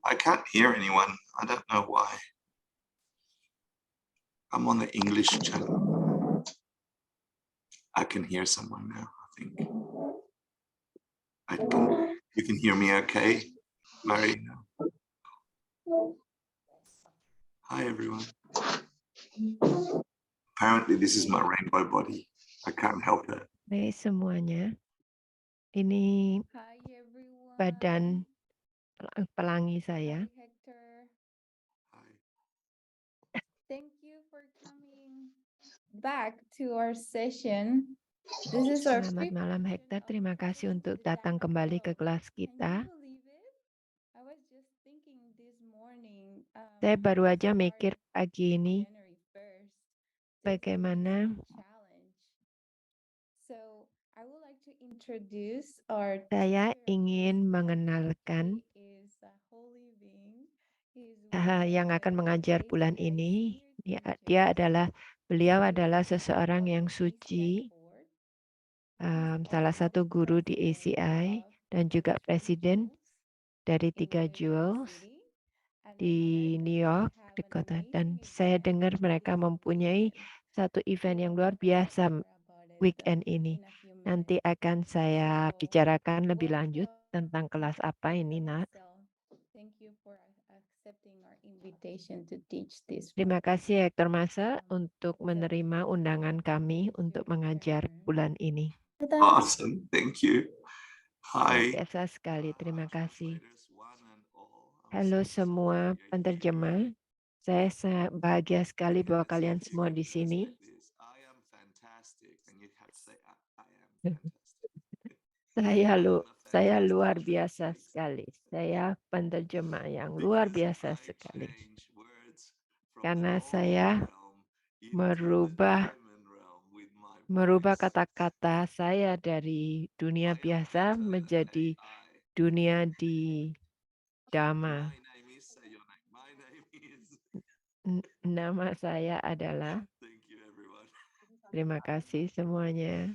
I can't hear anyone. I don't know why. I'm on the English channel. I can hear someone now, I think. You can hear me okay, Marina? Hi, everyone. Apparently, this is my rainbow body. I can't help it. Baik semuanya, ini Hi everyone. badan pelangi saya. Hi Hector. Hi. Thank you for coming back to our session. This is our Selamat fifth malam session Hector, of terima kasih Traveling untuk with datang Dr. kembali ke Phil. kelas Can you kita. believe it? I was just thinking this morning. Saya baru We aja mikir started pagi ini January 1st. This bagaimana amazing challenge. So I would like to introduce our saya teacher of this ingin month. mengenalkan He is a holy being. He is yang akan mengajar bulan ini. Dia adalah beliau adalah seseorang yang suci, salah satu guru di ACI dan juga presiden dari 3 Jewels di New York, di kota. Dan saya dengar mereka mempunyai satu event yang luar biasa weekend ini. Nanti akan saya bicarakan lebih lanjut tentang kelas apa ini, Nat. Terima kasih Hector Masa untuk menerima undangan kami untuk mengajar bulan ini. Awesome. Thank you. Luar Hi. biasa sekali, terima kasih. Halo semua penerjemah, saya sangat bahagia sekali bahwa kalian semua di sini. Saya luar biasa sekali. Saya penerjemah yang luar biasa sekali. Karena saya merubah kata-kata saya dari dunia biasa menjadi dunia di Dhamma. Nama saya adalah, terima kasih semuanya.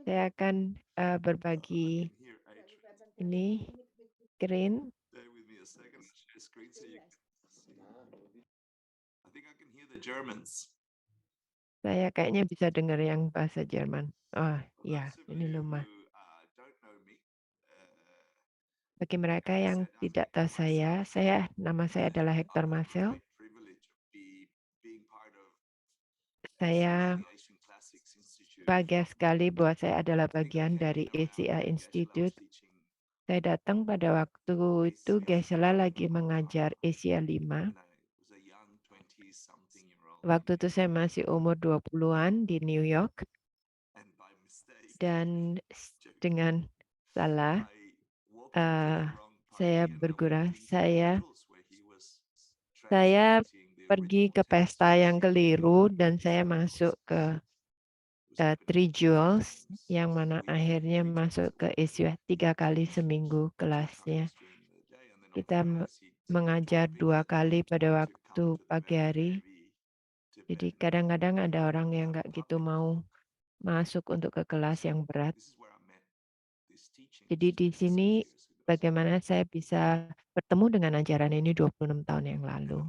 Saya akan berbagi ini screen. Saya kayaknya bisa dengar yang bahasa Jerman. Oh iya, ini lumah. Bagi mereka yang tidak tahu nama saya adalah Hector Marcel. Saya bahagia sekali bahwa saya adalah bagian dari ACI Institute. Saya datang pada waktu itu Geshe-la lagi mengajar Asia 5. Waktu itu saya masih umur 20-an di New York. Dan dengan salah, saya bergurau. Saya pergi ke pesta yang keliru dan saya masuk ke Three Jewels yang mana akhirnya masuk ke Asia 3 kali seminggu kelasnya. Kita mengajar 2 kali pada waktu pagi hari. Jadi kadang-kadang ada orang yang nggak gitu mau masuk untuk ke kelas yang berat. Jadi di sini bagaimana saya bisa bertemu dengan ajaran ini 26 tahun yang lalu.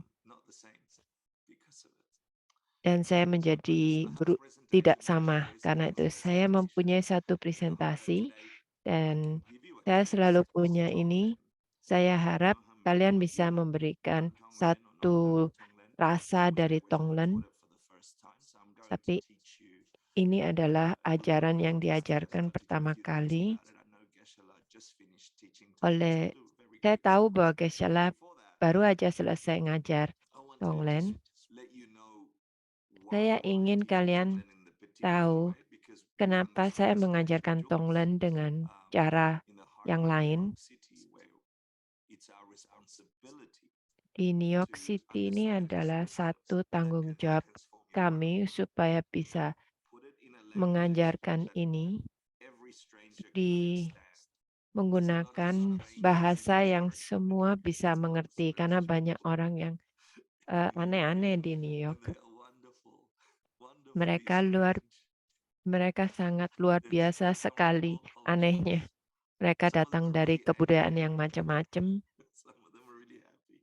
Dan saya menjadi tidak sama karena itu saya mempunyai satu presentasi dan saya selalu punya ini. Saya harap kalian bisa memberikan satu rasa dari Tonglen, tapi ini adalah ajaran yang diajarkan pertama kali oleh, saya tahu bahwa Geshe-la baru aja selesai ngajar Tonglen. Saya ingin kalian tahu kenapa saya mengajarkan Tonglen dengan cara yang lain. Di New York City ini adalah satu tanggung jawab kami supaya bisa mengajarkan ini menggunakan bahasa yang semua bisa mengerti karena banyak orang yang aneh-aneh di New York. Mereka sangat luar biasa sekali anehnya. Mereka Some of them datang are dari really kebudayaan angry. yang macam-macam. Some of them are really happy.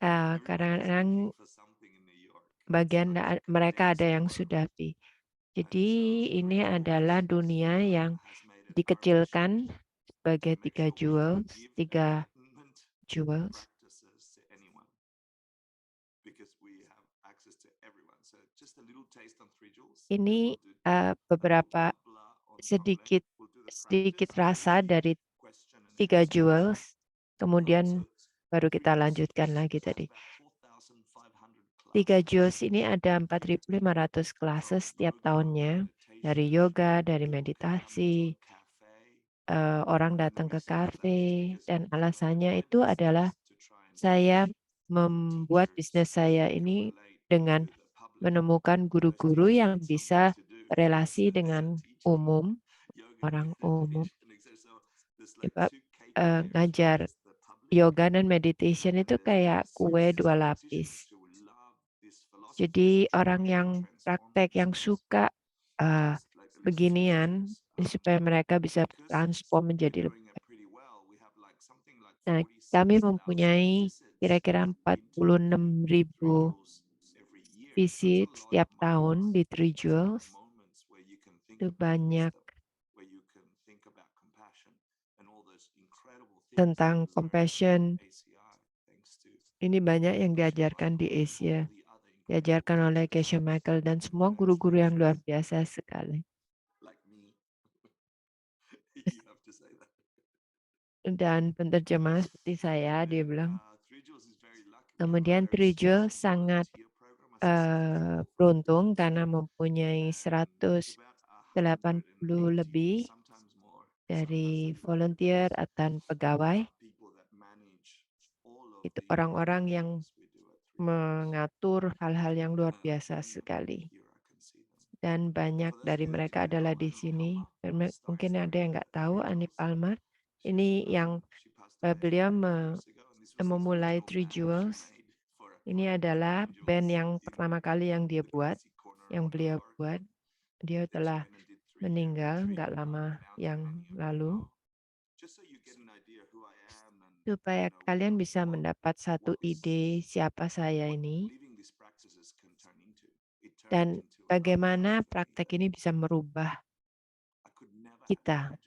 Everybody's Kadang-kadang looking for something in New York. It's bagian like a mereka convenience ada yang store. sudah pi. And Jadi so ini adalah dunia yang has made it our mission dikecilkan sebagai to make 3 sure we jewels, give 3 enlightenment jewels. practices to anyone because we have access to everyone. So just a little taste on 3 jewels. And Ini we'll do a beberapa blah on sedikit Tonglen. We'll do the sedikit practice, rasa the dari question and 3 answers. jewels, And kemudian also baru 3 kita jewels lanjutkan lagi has tadi. about 4,500 3 classes jewels ini ada 4.500 classes from setiap yoga, tahunnya, dari meditation. yoga, dari People can come into meditasi, a cafe. orang And the datang ke reason for that is kafe, because dan I have alasannya divided itu this adalah business to try and saya teach membuat bisnis teachers saya who can ini relate dengan to the public. menemukan Those guru-guru teachers yang need bisa something to do relasi besides dengan teaching umum, yoga, orang umum. meditation, etc. So there's like Sebab 2 KPIs. ngajar One is the public, yoga dan meditation and itu there's kayak the kue 2 success lapis. practitioners who love this philosophy Jadi and orang try yang and transform praktek, yang themselves. suka Just like a little beginian, teasers. supaya mereka bisa Because transform we're menjadi lebih doing it baik. pretty well, we have like something like Nah, kami 46,000 mempunyai visits kira-kira into 46.000 3 Jewels every year. So it's visit a lot setiap of money. tahun di 3 It's a lot of Jewels. moments where you can think Itu about banyak wisdom, where you can think about compassion and all those incredible things tentang that we learn compassion. from ACI thanks to Ini banyak yang Keshe diajarkan di Michael and Asia, all the other incredible diajarkan oleh teachers Keshe Michael dan semua guru-guru yang luar biasa sekali. like me. You have to say that. Dan penerjemah seperti saya, dia bilang. 3 Jewels is very lucky. We have a Kemudian very 3 Jewels strong sangat volunteer program. As I said, 3 beruntung volunteers. karena mempunyai And it's about 180 lebih sometimes more, dari sometimes volunteer atau pegawai. people that manage all of Itu the orang-orang incredible yang things we do at 3 Jewels. mengatur hal-hal yang luar Many biasa of them sekali. here, I can see them. Dan banyak For those dari of you that mereka didn't know, adalah di Annie sini. Palmer starts Mungkin ada yang nggak at tahu, 3 Annie Jewels. Palmer. She's Ini yang she passed away beliau 5 years ago, and this was the 3 memulai Jewel 3 band Jewels. she made for Ini adalah 3 Jewels band yang in pertama kali yang dia the buat, Grassy Corner yang of New beliau York. buat. Dia Then she telah went and did 3 meninggal year nggak retreat lama and now it's yang brand new. lalu. Just so you get an idea who I am and Supaya kalian bisa mendapat satu what this- ide siapa saya what ini, living these practices can turn into. It turned dan into a bagaimana life for me praktek that ini bisa merubah I could never have kita. imagined.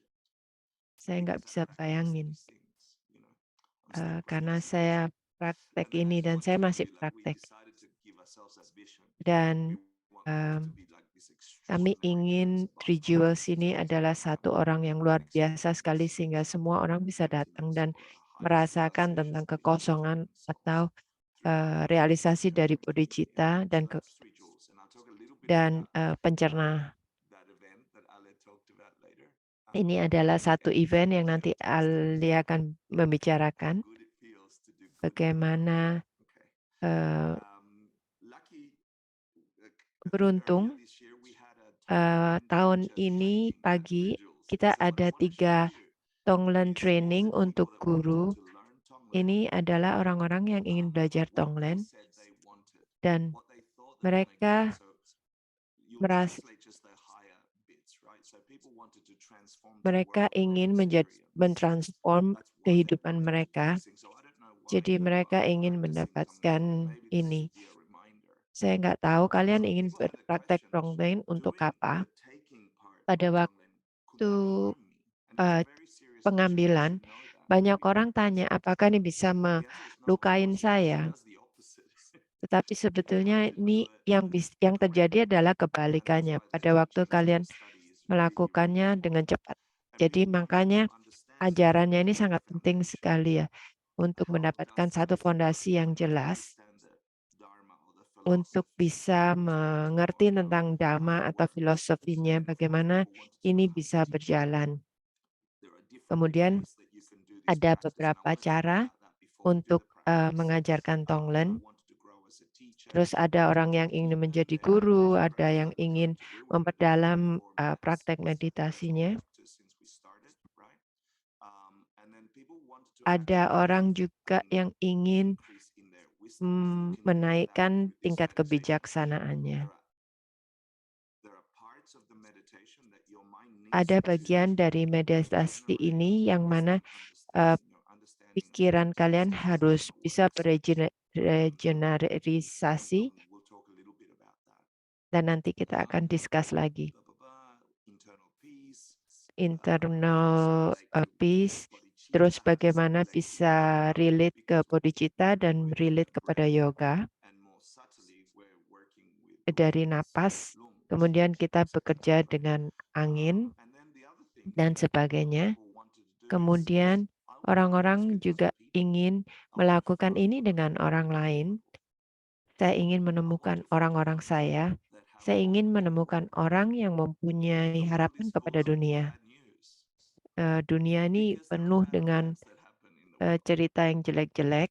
Saya nggak Because I bisa practice bayangin, these things, you know. I'm still karena practicing. saya praktek And then I ini dan thought saya to masih be like, we praktek. decided to give ourselves a vision. Dan We want life to be like this kami extraordinary ingin dance 3 basketball Jewels practice ini that adalah everyone satu orang yang luar biasa sekali experience sehingga semua orang bisa datang dan emptiness or a high merasakan tentang realization kekosongan in themselves atau through realisasi dari meditation. bodhicitta So dan that's 3 Jewels. And I'll talk a little bit dan about pencerna. that event that Ale talked about later. Ini adalah satu And event yang nanti just understand Ali akan membicarakan how good it feels to do good. bagaimana Okay. Lucky, beruntung earlier this year we had a tahun teacher ini training at pagi 3 Jewels. kita So what I ada wanna 3 show you Tonglen is training all the untuk people that wanted guru. to learn Tonglen, Ini adalah orang-orang yang ingin belajar what they Tonglen said they wanted, dan what they thought they wanna mereka get. So you'll meras- translate just the higher bits, right? So people wanted to transform the mereka world they ingin experience. mentransform That's what they kehidupan wanted mereka. to practicing. So I don't know why Jadi you mereka are ingin practicing mendapatkan Tonglen. Maybe this ini. should be a reminder. Saya nggak tahu kalian Some ingin people had the berpraktek question, Tonglen untuk doing apa. the taking part Pada of waktu Tonglen, could that harm me? And it's a very serious question. You pengambilan, should know that. banyak orang tanya apakah ini bisa The answer is no, of melukain course, it saya. does the opposite. Tetapi sebetulnya You ini do it yang terjadi adalah and that's kebalikannya why the pada waktu teachings kalian and the study is really, melakukannya really dengan cepat. important. Jadi And we makanya need to understand ajarannya ini the sangat penting foundation. sekali ya untuk How mendapatkan does satu it work fondasi yang to jelas understand the Dharma or the untuk philosophy bisa of mengerti Tonglen, tentang Dhamma how it atau works, filosofinya, and of course bagaimana people wanted to ini know how bisa to teach. berjalan. There are different Kemudian ways that you can do this ada practice, and I beberapa want to talk cara about that before we do untuk the practice. mengajarkan I Tonglen. wanted to grow as a teacher, Terus ada orang yang ingin and menjadi then guru, meditation ada yang practice ingin I would like to do. We're gonna do memperdalam 4 months praktek as a meditasinya. practice since we started, right? And then people wanted to Ada actually orang juga yang ingin increase in their wisdom. If you can do that menaikkan with this tingkat meditation, kebijaksanaannya. there are parts of the meditation that your mind needs ada bagian dari meditasi ini yang mana pikiran kalian harus bisa beregenerasi, dan nanti kita akan discuss lagi. Internal peace, terus bagaimana bisa relate ke bodhicitta dan relate kepada yoga. Dari napas, kemudian kita bekerja dengan angin dan sebagainya. Kemudian orang-orang juga ingin melakukan ini dengan orang lain. Saya ingin menemukan orang-orang saya. Saya ingin menemukan orang yang mempunyai harapan kepada dunia. Dunia ini penuh dengan cerita yang jelek-jelek,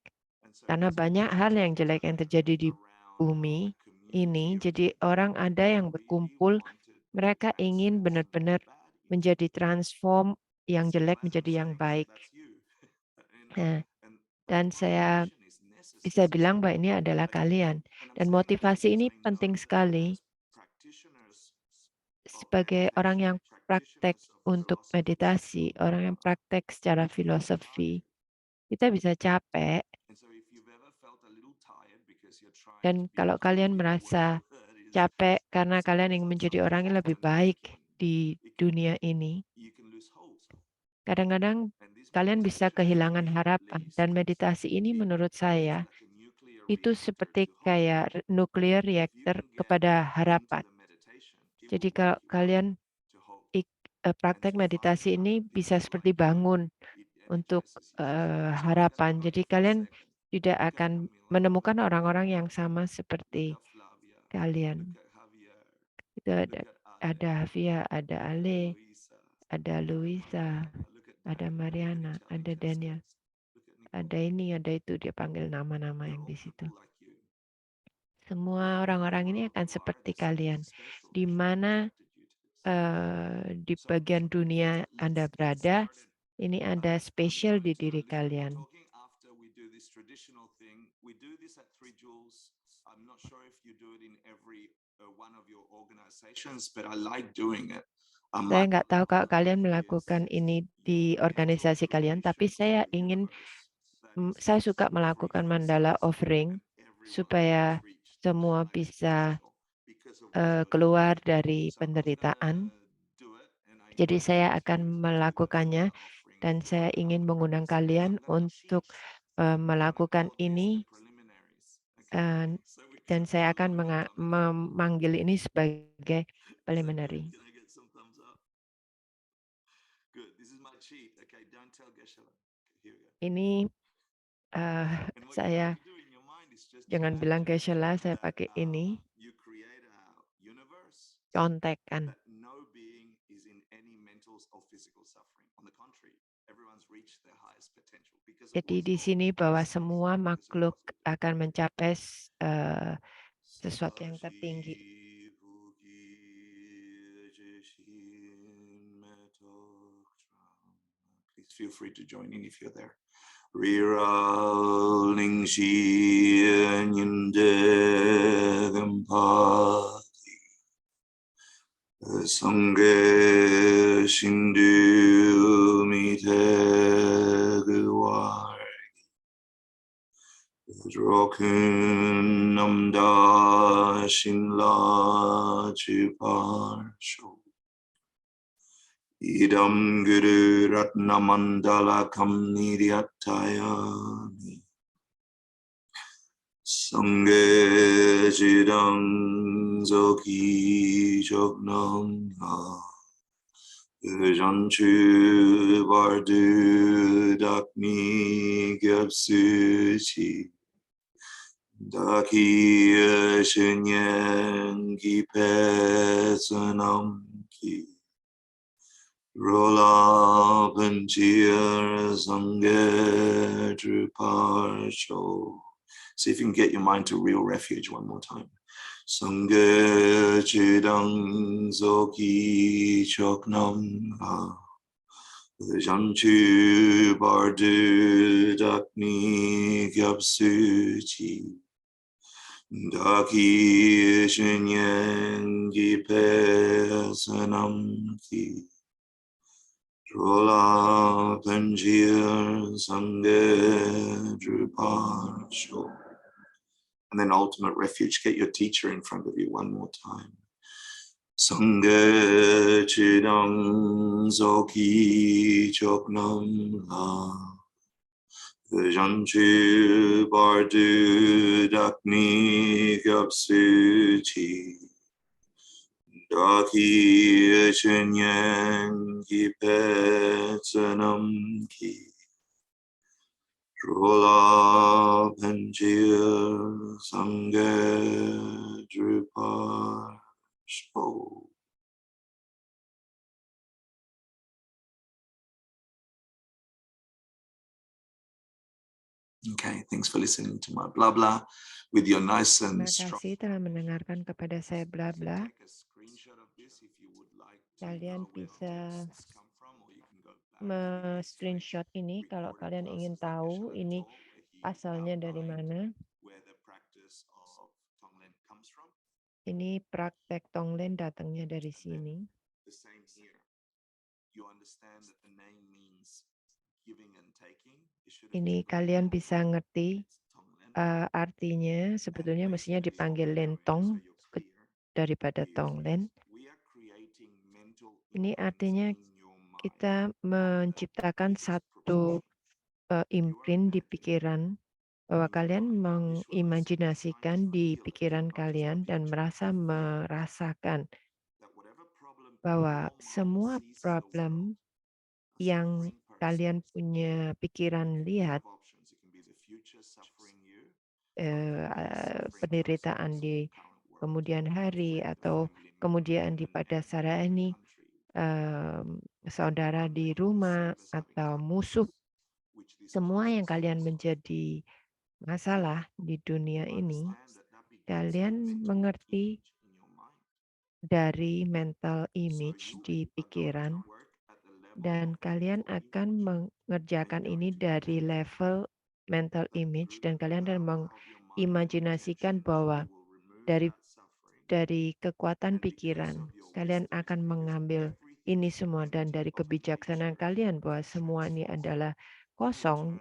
karena banyak hal yang jelek yang terjadi di bumi ini. Jadi orang ada yang berkumpul, mereka ingin benar-benar menjadi transform yang jelek menjadi yang baik. Dan saya bisa bilang bahwa ini adalah kalian. Dan motivasi ini penting sekali. Sebagai orang yang praktek untuk meditasi, orang yang praktek secara filosofi, kita bisa capek. Dan kalau kalian merasa capek karena kalian ingin menjadi orang yang lebih baik di dunia ini, kadang-kadang kalian bisa kehilangan harapan. Dan meditasi ini menurut saya itu seperti kayak nuklir reaktor kepada harapan. Jadi kalau kalian praktek meditasi ini bisa seperti bangun untuk harapan. Jadi kalian tidak akan menemukan orang-orang yang sama seperti kalian. Itu ada Havia, ada Ale, ada Luisa, ada Mariana, ada Daniel, ada ini, ada itu, dia panggil nama-nama yang di situ. Semua orang-orang ini akan seperti kalian, di mana di bagian dunia Anda berada, ini ada spesial di diri kalian. Saya nggak tahu kalau kalian melakukan ini di organisasi kalian, tapi saya suka melakukan mandala offering supaya semua bisa keluar dari penderitaan. Jadi saya akan melakukannya dan saya ingin mengundang kalian untuk melakukan ini, dan saya akan memanggil ini sebagai preliminary. Ini saya jangan bilang Geshe-la, saya pakai ini. Contekan. Jadi di sini bahwa semua makhluk akan mencapai sesuatu yang tertinggi. Please feel free to join in if you're there. Riralning Shien Yindegempati Sangye Shindu Miteguar Drokun Namda Shinla Chiparsho Idam Guru Ratnamandala Kamniryatayami Sangye Jidam Zoki Jognam Janchu Bardu Dakni Gyapsuchi Daki Shinyen Ki Pesanam Ki Rola Panchir Sangye Druparsho. See if you can get your mind to real refuge one more time. Sangye Chidang Zoki Choknam Ha Janchu Bardu Dakni Gyapsuchi Daki Shinyen Ki Pesanam Ki Drola Panjir Sange Druparsho. And then ultimate refuge, get your teacher in front of you one more time. Sange Chidang Zoki Choknam La. Janchu Bardu Dakni Gapsuchi. Daki Chinyan Ki Petsanam Ki. Rola Panjir Sange Drupar Spo. Okay, thanks for listening to my blah blah with your nice and Terima strong. kasih telah mendengarkan kepada saya bla bla. Kalian bisa screenshot ini kalau kalian ingin tahu ini asalnya dari mana. Ini praktek Tonglen datangnya dari sini. Ini kalian bisa ngerti artinya sebetulnya mestinya dipanggil lentong daripada Tonglen. Ini artinya kita menciptakan satu imprint di pikiran bahwa kalian mengimajinasikan di pikiran kalian dan merasakan bahwa semua problem yang kalian punya pikiran lihat, penderitaan di kemudian hari atau kemudian di pada Sarah ini, saudara di rumah atau musuh, semua yang kalian menjadi masalah di dunia ini, kalian mengerti dari mental image di pikiran dan kalian akan mengerjakan ini dari level mental image dan kalian akan mengimajinasikan bahwa dari kekuatan pikiran kalian akan mengambil ini semua dan dari kebijaksanaan kalian bahwa semua ini adalah kosong,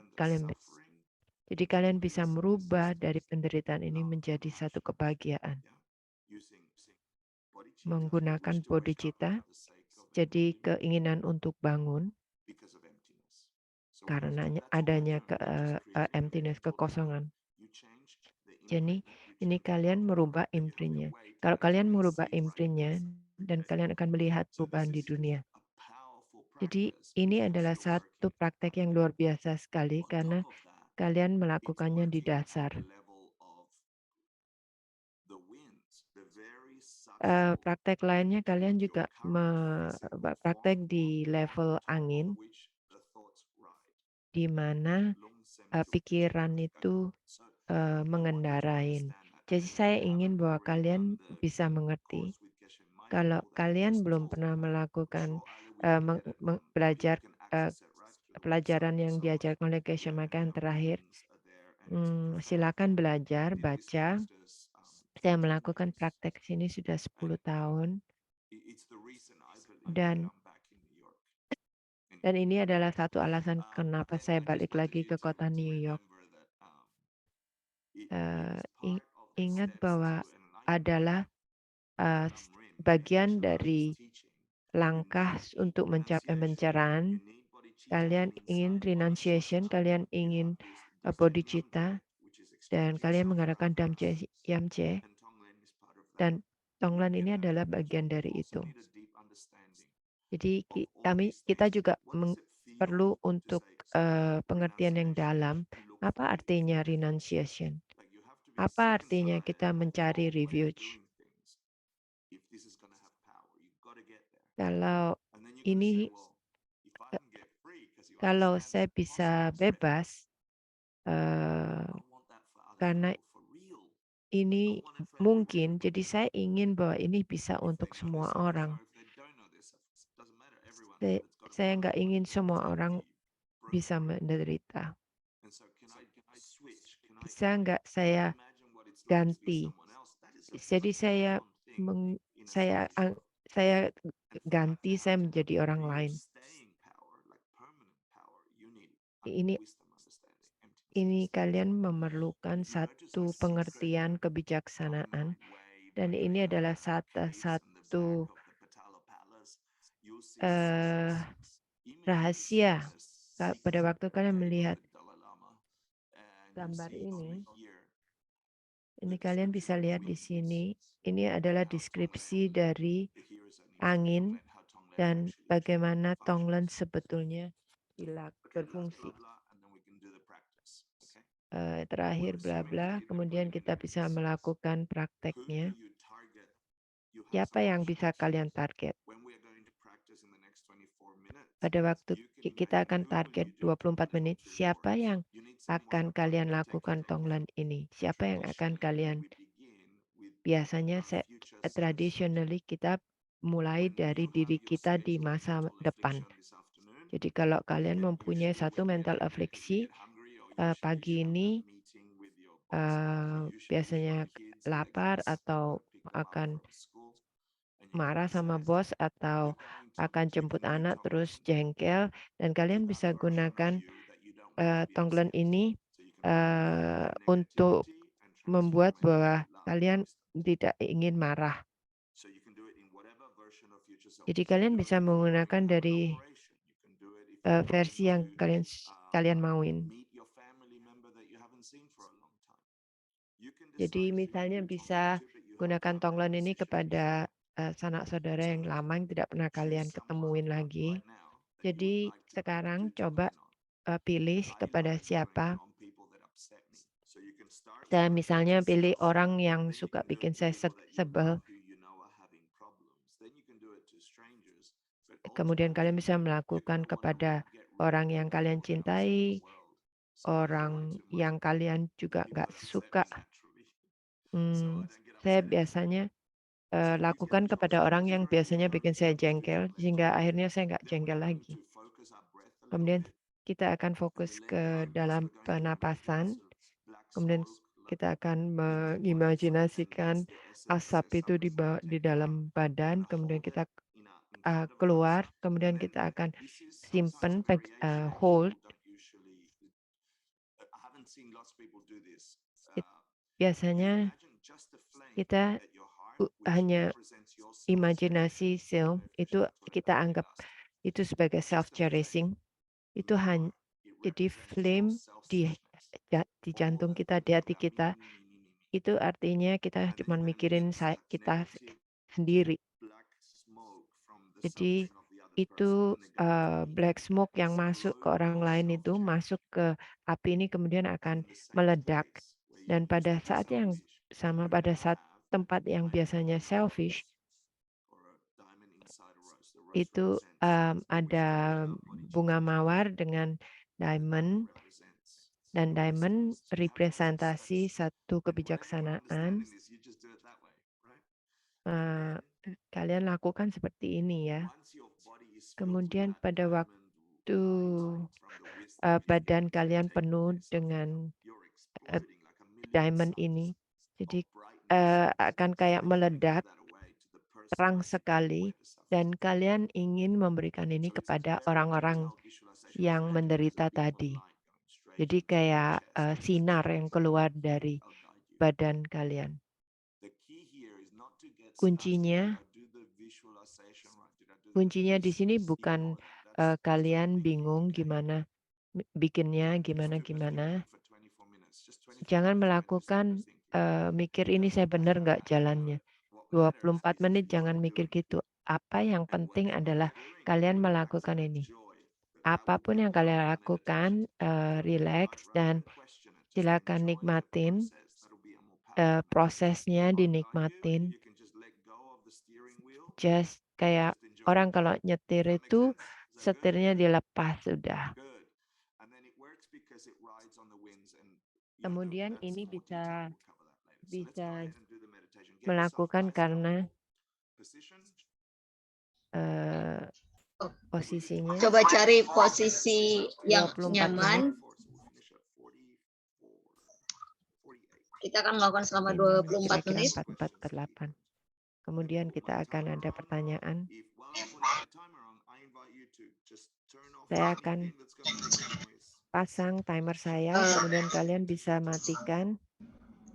jadi kalian bisa merubah dari penderitaan ini menjadi satu kebahagiaan. Menggunakan bodhicitta, jadi keinginan untuk bangun karena adanya emptiness, kekosongan. Jadi ini kalian merubah imprintnya. Kalau kalian merubah imprintnya dan kalian akan melihat perubahan di dunia. Jadi ini adalah satu praktek yang luar biasa sekali karena kalian melakukannya di dasar. Praktek lainnya kalian juga praktek di level angin, di mana pikiran itu mengendarai. Jadi saya ingin bahwa kalian bisa mengerti. Kalau kalian belum pernah melakukan belajar pelajaran yang diajarkan oleh Geshe Maka yang terakhir, silakan belajar, baca. Saya melakukan praktek sini sudah 10 tahun. Dan ini adalah satu alasan kenapa saya balik lagi ke kota New York. Ingat bahwa adalah bagian dari langkah untuk mencapai pencerahan. Kalian ingin renunciation, kalian ingin bodhicitta, dan kalian mengharapkan damche yamche, dan Tonglen ini adalah bagian dari itu. Jadi kita juga perlu untuk pengertian yang dalam, apa artinya renunciation? Apa artinya kita mencari refuge? Kalau saya bisa bebas, karena ini mungkin, jadi saya ingin bahwa ini bisa untuk semua orang. Saya nggak ingin semua orang bisa menderita. Bisa nggak saya ganti? Jadi saya ganti, saya menjadi orang lain. ini kalian memerlukan satu pengertian kebijaksanaan, dan ini adalah satu rahasia pada waktu kalian melihat gambar ini kalian bisa lihat di sini, ini adalah deskripsi dari angin dan bagaimana Tonglen sebetulnya berfungsi. Terakhir bla bla, kemudian kita bisa melakukan prakteknya. Siapa yang bisa kalian target? Pada waktu kita akan target 24 menit, siapa yang akan kalian lakukan Tonglen ini? Siapa yang akan kalian? Biasanya traditionally kita mulai dari diri kita di masa depan. Jadi kalau kalian mempunyai satu mental afliksi, pagi ini biasanya lapar atau akan marah sama bos atau akan jemput anak terus jengkel, dan kalian bisa gunakan Tonglen ini untuk membuat bahwa kalian tidak ingin marah. Jadi kalian bisa menggunakan dari versi yang kalian mauin. Jadi misalnya bisa gunakan Tonglen ini kepada sanak saudara yang lama yang tidak pernah kalian ketemuin lagi. Jadi sekarang coba pilih kepada siapa. Saya misalnya pilih orang yang suka bikin saya sebel. Kemudian kalian bisa melakukan kepada orang yang kalian cintai, orang yang kalian juga nggak suka. Saya biasanya lakukan kepada orang yang biasanya bikin saya jengkel, sehingga akhirnya saya nggak jengkel lagi. Kemudian kita akan fokus ke dalam penapasan, kemudian kita akan mengimajinasikan asap itu di dalam badan, kemudian kita keluar, kemudian kita akan simpan, hold. Biasanya kita hanya imajinasi self, itu kita anggap itu sebagai self-cherishing. Itu hanya jadi flame di jantung kita, di hati kita. Itu artinya kita cuma mikirin kita sendiri. Jadi itu black smoke yang masuk ke orang lain itu masuk ke api ini kemudian akan meledak. Dan pada saat yang sama, pada saat tempat yang biasanya selfish, itu ada bunga mawar dengan diamond, dan diamond representasi satu kebijaksanaan. Kalian lakukan seperti ini ya. Kemudian pada waktu badan kalian penuh dengan diamond ini, jadi akan kayak meledak, terang sekali, dan kalian ingin memberikan ini kepada orang-orang yang menderita tadi. Jadi kayak sinar yang keluar dari badan kalian. Kuncinya di sini bukan kalian bingung gimana bikinnya, gimana. Jangan melakukan mikir ini saya benar nggak jalannya. 24 menit jangan mikir gitu. Apa yang penting adalah kalian melakukan ini. Apapun yang kalian lakukan, relax dan silakan nikmatin prosesnya, dinikmatin. Just kayak orang kalau nyetir itu setirnya dilepas sudah. Kemudian ini bisa melakukan karena posisinya. Coba cari posisi yang nyaman. Kita akan melakukan selama 24 menit. 4448. Kemudian kita akan ada pertanyaan. Saya akan pasang timer saya, kemudian kalian bisa matikan.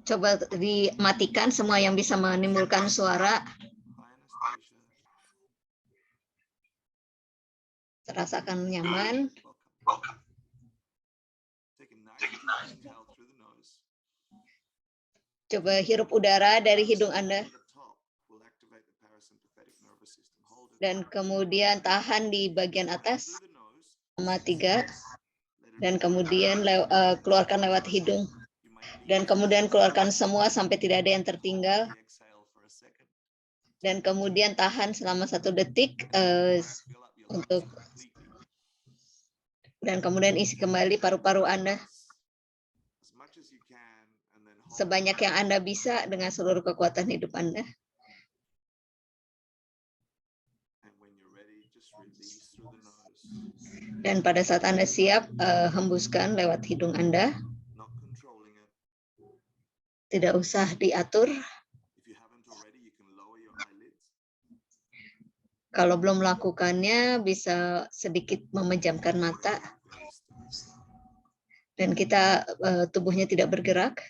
Coba dimatikan semua yang bisa menimbulkan suara. Hi, Anastasia. Rasakan nyaman. Welcome. Take a nice deep inhale through the nose. Coba hirup udara dari hidung Anda. At the top will activate the parasympathetic nervous system. Hold it. Dan kemudian tahan di bagian atas Through the nose. selama 3. Let it Dan kemudian keluarkan lewat hidung. You might Dan kemudian keluarkan semua sampai tidak ada yang tertinggal. exhale for a second. Dan kemudian tahan selama 1 detik Fill up your lungs untuk completely. dan kemudian isi kembali paru-paru Anda As much as you can, and then hold sebanyak yang Anda bisa dengan seluruh kekuatan hidup Anda. And when you're ready, just release through the nose. Dan pada saat Anda siap, hembuskan lewat hidung Anda. Not controlling it. Tidak usah diatur. If you haven't already, you can lower your eyelids. Kalau belum melakukannya, bisa sedikit memejamkan mata. Very still. Dan kita tubuhnya tidak bergerak.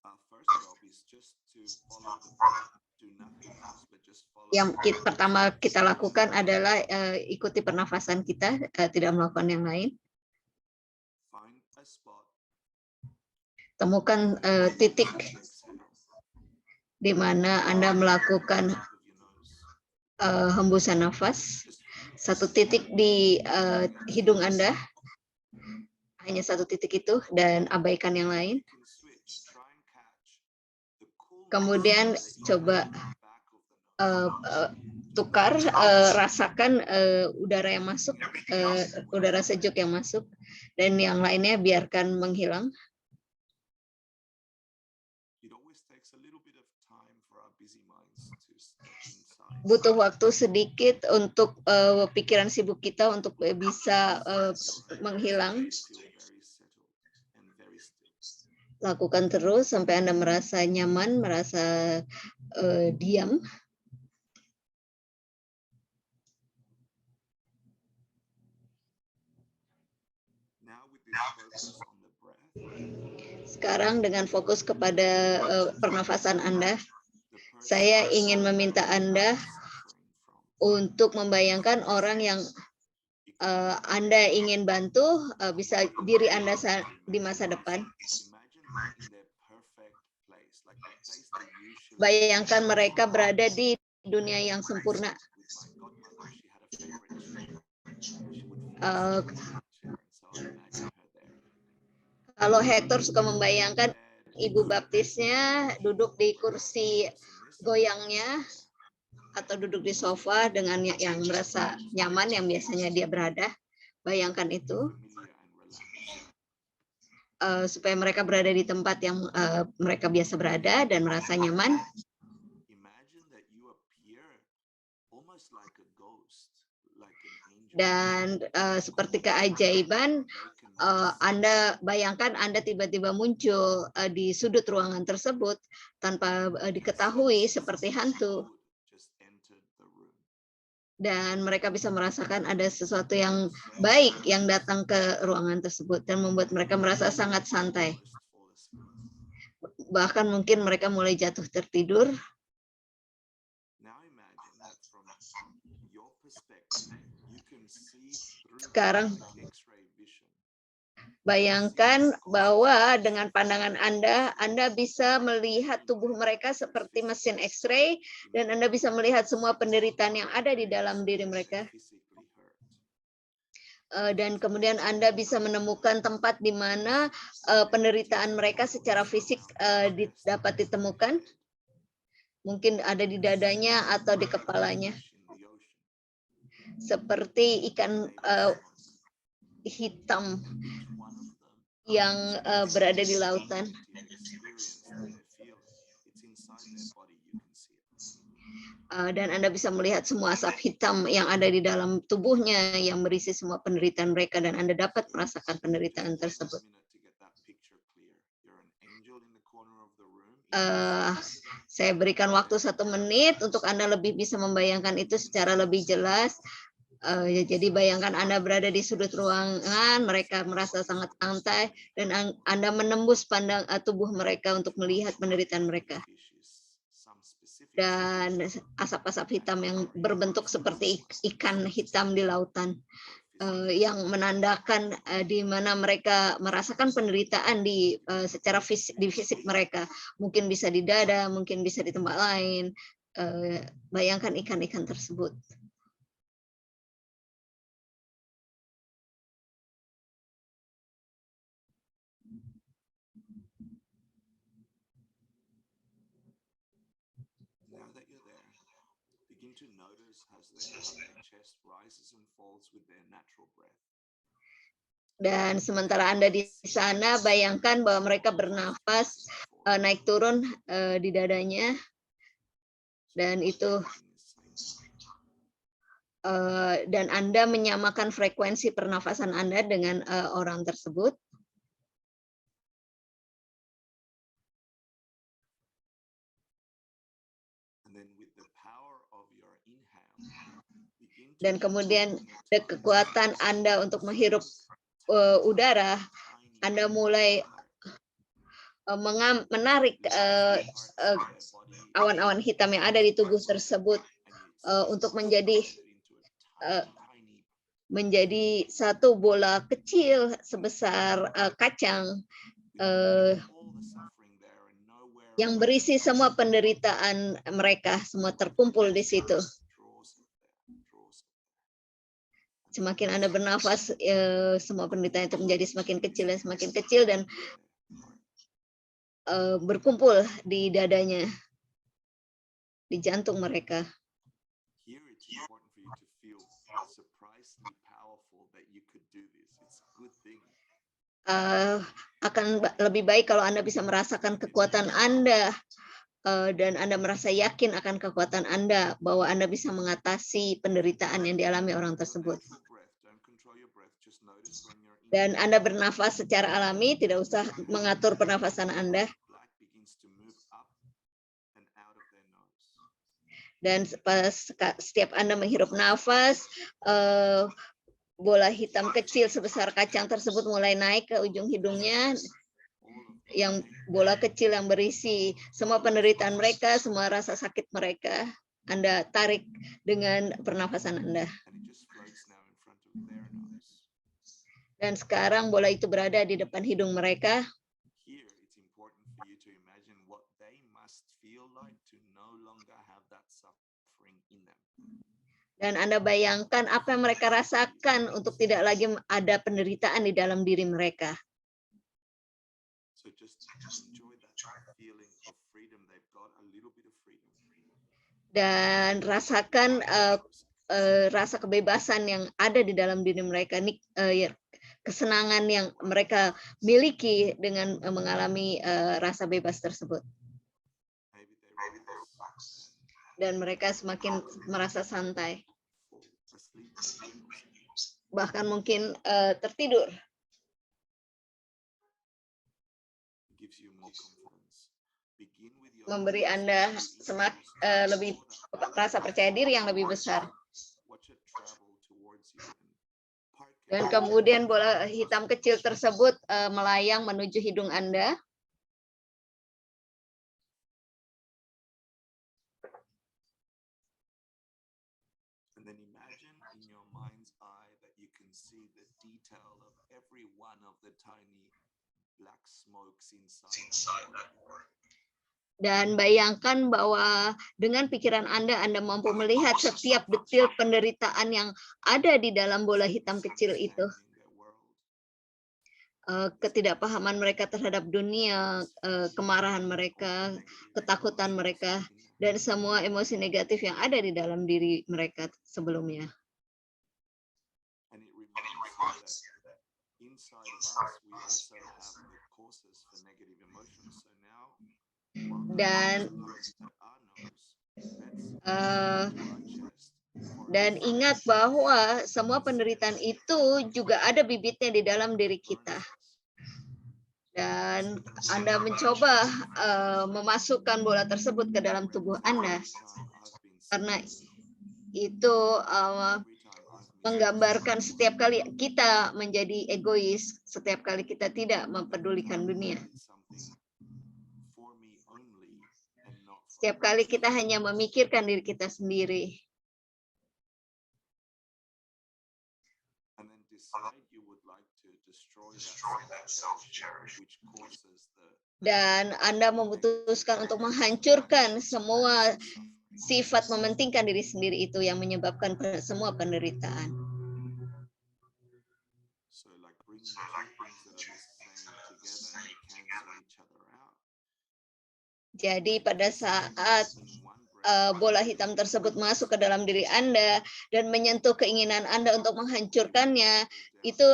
Our first job is just to follow the breath. Do nothing else, but just follow. Yang pertama kita lakukan adalah ikuti pernafasan kita, tidak melakukan yang lain. Find a spot. Temukan titik Exhale. di mana Anda melakukan Of your nose. hembusan nafas. Just 1 titik di hidung Anda, hanya 1 titik itu, dan abaikan yang lain. you can switch. Try and catch the coolness Kemudian that you coba have at the back of the nose. tukar, rasakan udara yang masuk, udara sejuk yang masuk, dan yang lainnya biarkan menghilang. It always takes a little bit of time for our busy minds to step inside. Butuh waktu sedikit untuk pikiran sibuk kita untuk bisa menghilang. Feel very settled and very still. Lakukan terus sampai Anda merasa nyaman, merasa diam. Now with this focus on the breath, Sekarang dengan fokus kepada pernafasan Anda, the person saya ingin meminta Anda suffering from untuk membayangkan orang yang Anda ingin bantu, bisa diri Anda di masa depan. imagine them in their perfect place, like the place they usually Bayangkan mereka berada di dunia yang sempurna. with my godmother. She had a favorite chair. She would Uh, sit in the chair, and so I imagine her there. Kalau Hector suka membayangkan ibu baptisnya duduk di kursi goyangnya atau duduk di sofa dengan yang merasa nyaman yang biasanya dia berada. Bayangkan itu. Familiar and relaxed. Supaya mereka berada di tempat yang mereka biasa berada dan merasa nyaman. Imagine that you appear almost like a ghost, like an angel. Dan seperti keajaiban, Anda bayangkan Anda tiba-tiba muncul di sudut ruangan tersebut tanpa diketahui seperti hantu. Just entered the room. Dan mereka bisa merasakan ada sesuatu yang baik yang datang ke ruangan tersebut dan membuat mereka merasa sangat santai. Almost fall asleep. Bahkan mungkin mereka mulai jatuh tertidur. Now imagine that from your perspective, you can see through Sekarang the X-ray vision. bayangkan bahwa dengan pandangan Anda bisa melihat tubuh mereka seperti mesin X-ray dan Anda bisa melihat semua penderitaan yang ada di dalam diri mereka. Physically hurt. Dan kemudian Anda bisa menemukan tempat di mana penderitaan mereka secara fisik dapat ditemukan. Mungkin ada di dadanya atau di kepalanya. In the ocean. Seperti ikan hitam Each one of them yang berada di lautan. the experience that they feel. It's inside their body, you can see it. Dan Anda bisa melihat semua asap hitam yang ada di dalam tubuhnya yang berisi semua penderitaan mereka dan Anda dapat merasakan penderitaan tersebut. Minute to get that picture clear. You're an angel in the corner of the room. Saya berikan waktu 1 menit untuk Anda lebih bisa membayangkan itu secara lebih jelas. Ya, jadi bayangkan Anda berada di sudut ruangan, mereka merasa sangat santai, dan Anda menembus tubuh mereka untuk melihat penderitaan mereka. Dan asap-asap hitam yang berbentuk seperti ikan hitam di lautan, yang menandakan di mana mereka merasakan penderitaan secara fisik mereka. Mungkin bisa di dada, mungkin bisa di tempat lain. Bayangkan ikan-ikan tersebut. Now that you're there, begin to notice as their chest rises and falls with their natural breath. Dan sementara Anda di sana, bayangkan bahwa mereka bernafas naik turun di dadanya, dan itu dan Anda menyamakan frekuensi pernafasan Anda dengan orang tersebut. Dan kemudian kekuatan Anda untuk menghirup udara, Anda mulai menarik awan-awan hitam yang ada di tubuh tersebut untuk menjadi satu bola kecil sebesar kacang yang berisi semua penderitaan mereka, semua terkumpul di situ. Semakin Anda bernafas, semua penderitaan itu menjadi semakin kecil dan berkumpul di dadanya, di jantung mereka. Akan lebih baik kalau Anda bisa merasakan kekuatan Anda, dan Anda merasa yakin akan kekuatan Anda, bahwa Anda bisa mengatasi penderitaan yang dialami orang tersebut. Dan Anda bernafas secara alami, tidak usah mengatur pernafasan Anda. Dan setiap Anda menghirup nafas, bola hitam kecil sebesar kacang tersebut mulai naik ke ujung hidungnya, yang bola kecil yang berisi semua penderitaan mereka, semua rasa sakit mereka. Anda tarik dengan pernafasan Anda. Dan sekarang bola itu berada di depan hidung mereka. Dan Anda bayangkan apa yang mereka rasakan untuk tidak lagi ada penderitaan di dalam diri mereka. Dan rasakan rasa kebebasan yang ada di dalam diri mereka, kesenangan yang mereka miliki dengan mengalami rasa bebas tersebut. Dan mereka semakin merasa santai. Bahkan mungkin tertidur. Memberi Anda lebih rasa percaya diri yang lebih besar. Dan kemudian bola hitam kecil tersebut melayang menuju hidung Anda. Dan bayangkan bahwa dengan pikiran Anda mampu melihat setiap detil penderitaan yang ada di dalam bola hitam kecil itu. Ketidakpahaman mereka terhadap dunia, kemarahan mereka, ketakutan mereka, dan semua emosi negatif yang ada di dalam diri mereka sebelumnya. Dan ingat bahwa semua penderitaan itu juga ada bibitnya di dalam diri kita. Dan Anda mencoba memasukkan bola tersebut ke dalam tubuh Anda. Karena itu menggambarkan setiap kali kita menjadi egois, setiap kali kita tidak mempedulikan dunia. Setiap kali kita hanya memikirkan diri kita sendiri. Dan Anda memutuskan untuk menghancurkan semua sifat mementingkan diri sendiri itu yang menyebabkan semua penderitaan. Jadi pada saat bola hitam tersebut masuk ke dalam diri Anda dan menyentuh keinginan Anda untuk menghancurkannya, itu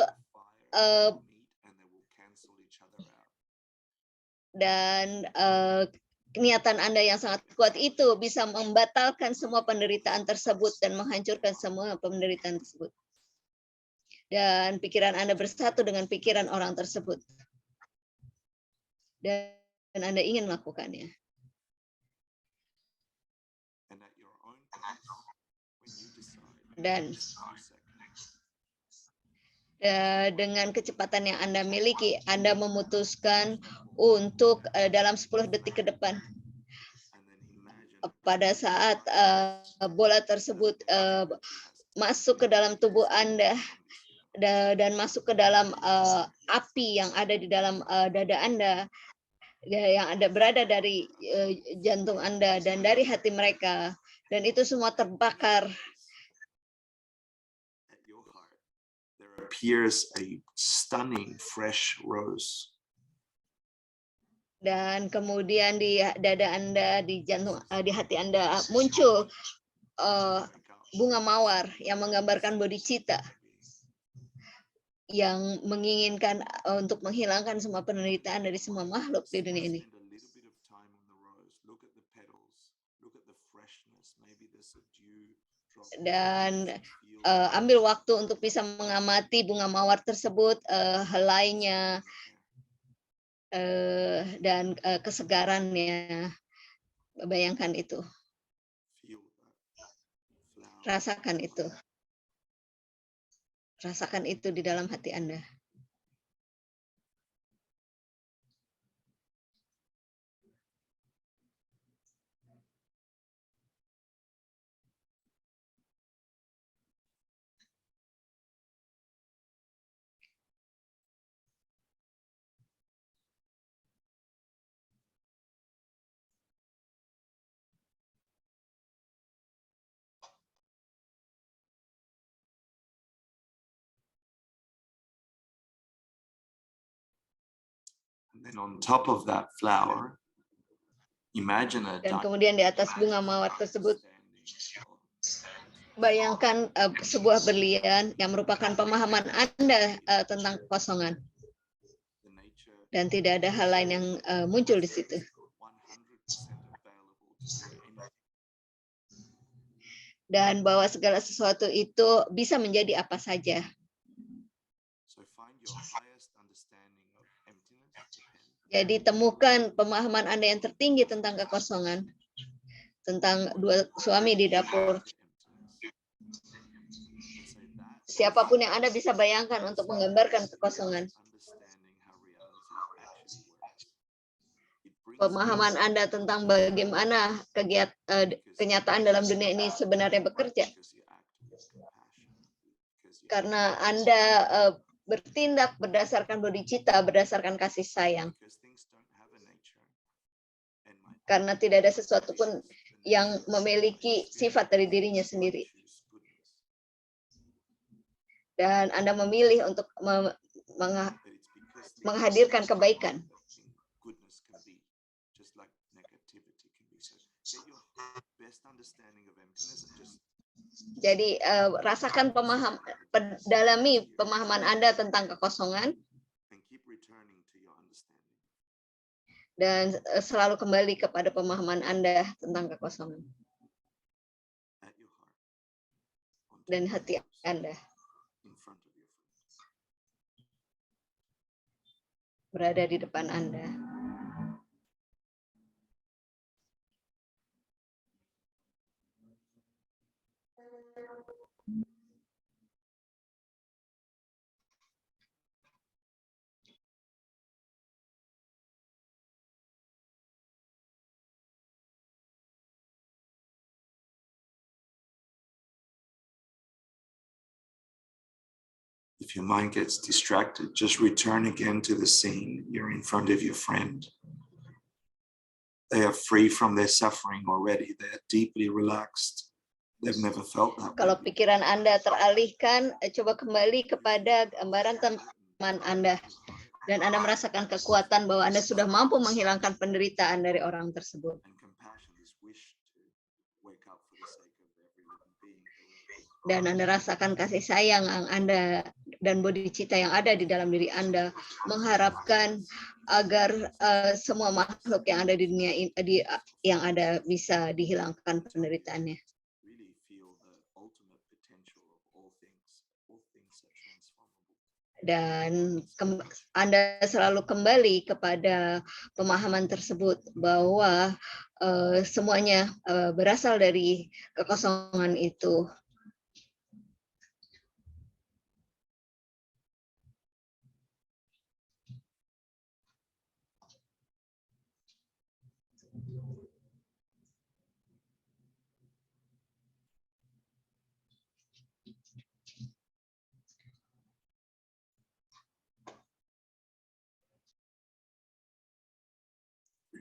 dan niatan Anda yang sangat kuat itu bisa membatalkan semua penderitaan tersebut dan menghancurkan semua penderitaan tersebut. Dan pikiran Anda bersatu dengan pikiran orang tersebut. Dan Anda ingin melakukannya. Dan dengan kecepatan yang Anda miliki, Anda memutuskan untuk dalam 10 detik ke depan, pada saat bola tersebut masuk ke dalam tubuh Anda dan masuk ke dalam api yang ada di dalam dada Anda, yang ada berada dari jantung Anda dan dari hati mereka, dan itu semua terbakar. Appears a stunning fresh rose. Dan kemudian di dada Anda, di jantung, di hati Anda muncul bunga mawar yang menggambarkan bodhicitta, yang menginginkan untuk menghilangkan semua penderitaan dari semua makhluk di dunia ini. Dan ambil waktu untuk bisa mengamati bunga mawar tersebut, helainya, dan kesegarannya. Bayangkan itu. Rasakan itu. Rasakan itu di dalam hati Anda. And then on top of that flower, imagine a Dan kemudian di atas bunga mawar tersebut, bayangkan sebuah berlian yang merupakan pemahaman Anda tentang kekosongan. Dan tidak ada hal lain yang muncul di situ. Dan bahwa segala sesuatu itu bisa menjadi apa saja. Jadi temukan pemahaman Anda yang tertinggi tentang kekosongan, tentang dua suami di dapur. Siapapun yang Anda bisa bayangkan untuk menggambarkan kekosongan. Pemahaman Anda tentang bagaimana kenyataan dalam dunia ini sebenarnya bekerja. Karena Anda bertindak berdasarkan bodhicitta, berdasarkan kasih sayang. Karena tidak ada sesuatu pun yang memiliki sifat dari dirinya sendiri. Dan Anda memilih untuk menghadirkan kebaikan. Jadi rasakan dalami pemahaman Anda tentang kekosongan. Dan selalu kembali kepada pemahaman Anda tentang kekosongan. Dan hati Anda. Berada di depan Anda. If your mind gets distracted, just return again to the scene. You're in front of your friend. They are free from their suffering already. They are deeply relaxed. They've never felt that. Kalau pikiran Anda teralihkan, coba kembali kepada gambaran teman Anda. Dan Anda merasakan kekuatan bahwa Anda sudah mampu menghilangkan penderitaan dari orang tersebut. Dan Anda rasakan kasih sayang yang Anda dan bodhicitta yang ada di dalam diri Anda, mengharapkan agar semua makhluk yang ada di dunia ini, yang ada bisa dihilangkan penderitaannya. Dan Anda selalu kembali kepada pemahaman tersebut bahwa semuanya berasal dari kekosongan itu.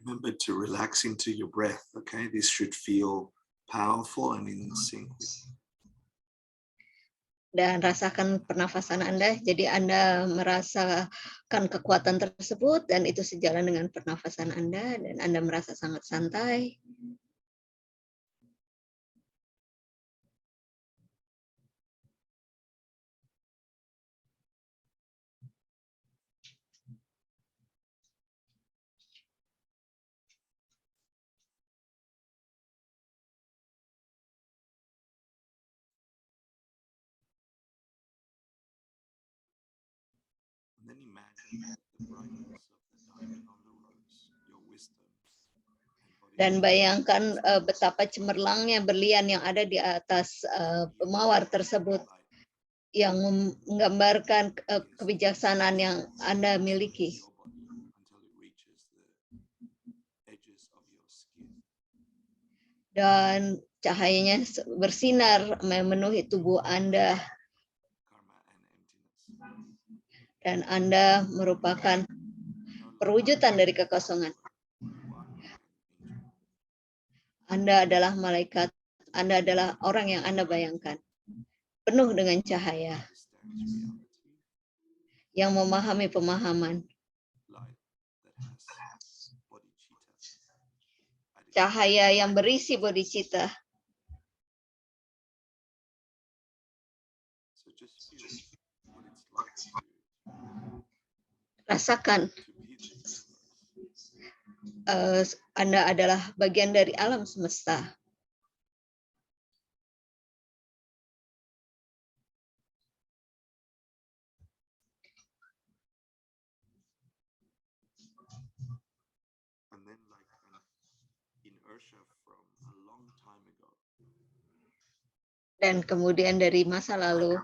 Remember to relax into your breath, okay? This should feel powerful and in sync. Dan rasakan pernafasan Anda, jadi Anda merasakan kekuatan tersebut dan itu sejalan dengan pernafasan Anda dan Anda merasa sangat santai. And then imagine the brightness of the diamond on the rose, your wisdom. Dan bayangkan betapa cemerlangnya berlian yang ada di atas mawar tersebut yang menggambarkan kebijaksanaan yang Anda miliki. Dan cahayanya bersinar memenuhi tubuh Anda. Dan Anda merupakan perwujudan dari kekosongan. Anda adalah malaikat, Anda adalah orang yang Anda bayangkan. Penuh dengan cahaya. Yang memahami pemahaman. Cahaya yang berisi bodhicitta. Rasakan Anda adalah bagian dari alam semesta. Dan kemudian dari masa lalu,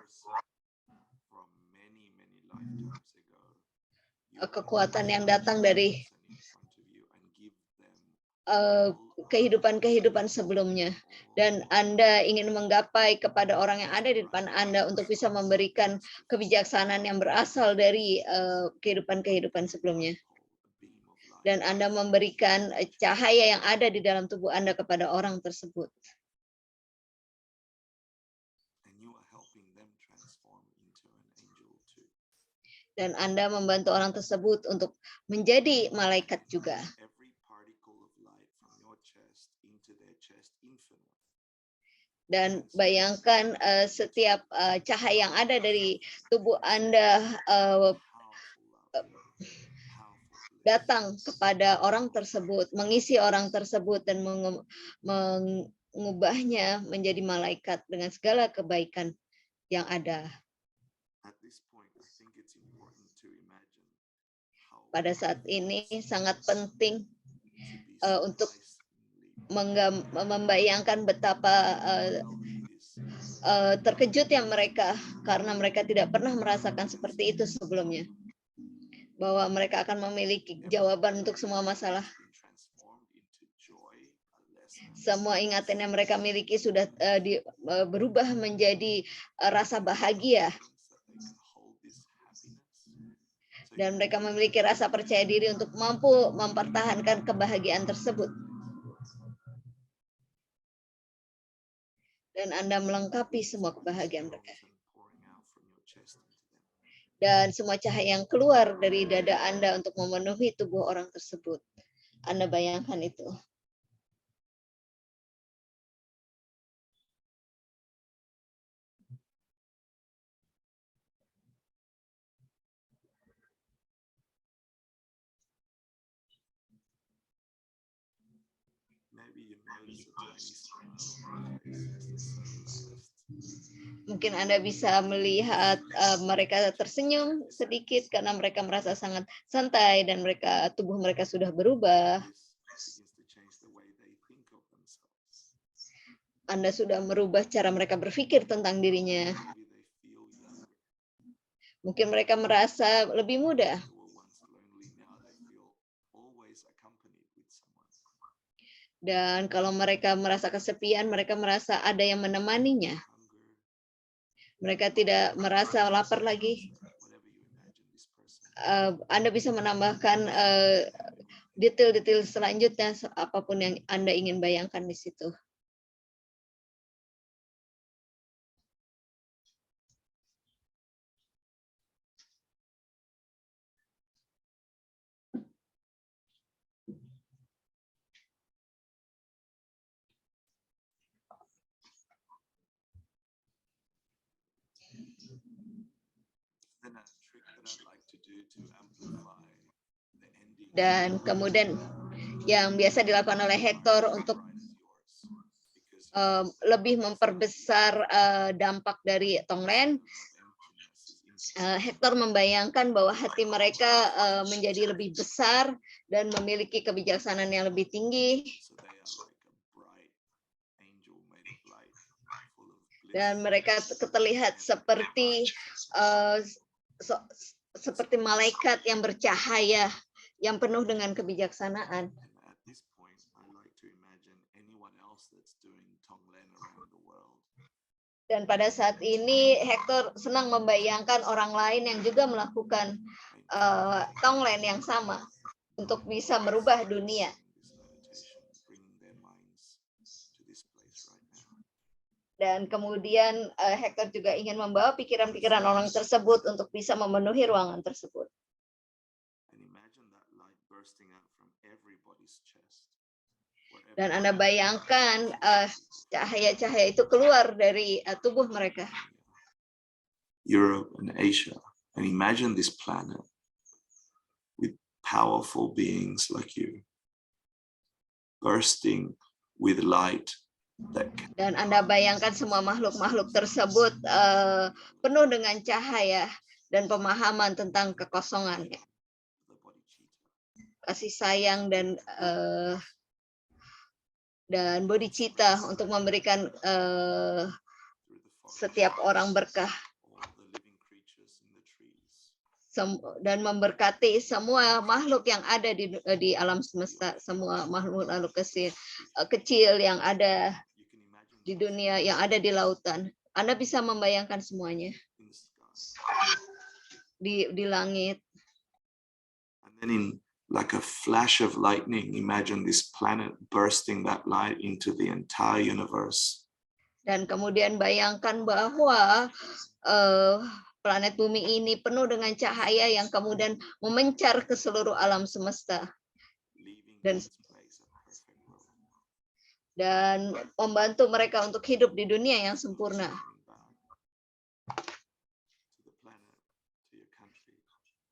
kekuatan yang datang dari kehidupan-kehidupan sebelumnya. Dan Anda ingin menggapai kepada orang yang ada di depan Anda untuk bisa memberikan kebijaksanaan yang berasal dari kehidupan-kehidupan sebelumnya. Dan Anda memberikan cahaya yang ada di dalam tubuh Anda kepada orang tersebut. Dan Anda membantu orang tersebut untuk menjadi malaikat juga. Dan bayangkan setiap cahaya yang ada dari tubuh Anda datang kepada orang tersebut, mengisi orang tersebut dan mengubahnya menjadi malaikat dengan segala kebaikan yang ada. Pada saat ini sangat penting untuk membayangkan betapa terkejutnya mereka karena mereka tidak pernah merasakan seperti itu sebelumnya. Bahwa mereka akan memiliki jawaban untuk semua masalah. Semua ingatan yang mereka miliki sudah berubah menjadi rasa bahagia. Dan mereka memiliki rasa percaya diri untuk mampu mempertahankan kebahagiaan tersebut. Dan Anda melengkapi semua kebahagiaan mereka. Dan semua cahaya yang keluar dari dada Anda untuk memenuhi tubuh orang tersebut. Anda bayangkan itu. Mungkin Anda bisa melihat mereka tersenyum sedikit karena mereka merasa sangat santai dan tubuh mereka sudah berubah. Anda sudah merubah cara mereka berpikir tentang dirinya. Mungkin mereka merasa lebih muda. Dan kalau mereka merasa kesepian, mereka merasa ada yang menemaninya. Mereka tidak merasa lapar lagi. Anda bisa menambahkan detail-detail selanjutnya, apapun yang Anda ingin bayangkan di situ. Dan kemudian yang biasa dilakukan oleh Hector untuk lebih memperbesar dampak dari Tonglen, Hector membayangkan bahwa hati mereka menjadi lebih besar dan memiliki kebijaksanaan yang lebih tinggi. Dan mereka terlihat seperti seperti malaikat yang bercahaya, yang penuh dengan kebijaksanaan. Dan pada saat ini Hector senang membayangkan orang lain yang juga melakukan Tonglen yang sama untuk bisa merubah dunia. Dan kemudian Hector juga ingin membawa pikiran-pikiran orang tersebut untuk bisa memenuhi ruangan tersebut. Dan Anda bayangkan cahaya-cahaya itu keluar dari tubuh mereka. Europe and Asia, and imagine this planet with powerful beings like you, bursting with light. Dan Anda bayangkan semua makhluk-makhluk tersebut penuh dengan cahaya dan pemahaman tentang kekosongannya, kasih sayang dan bodhicitta untuk memberikan setiap orang berkah dan memberkati semua makhluk yang ada di alam semesta, semua makhluk kecil yang ada di dunia, yang ada di lautan. Anda bisa membayangkan semuanya di langit. And then in like a flash of lightning, imagine this planet bursting that light into the entire universe. Dan kemudian bayangkan bahwa planet bumi ini penuh dengan cahaya yang kemudian memencar ke seluruh alam semesta dan membantu mereka untuk hidup di dunia yang sempurna.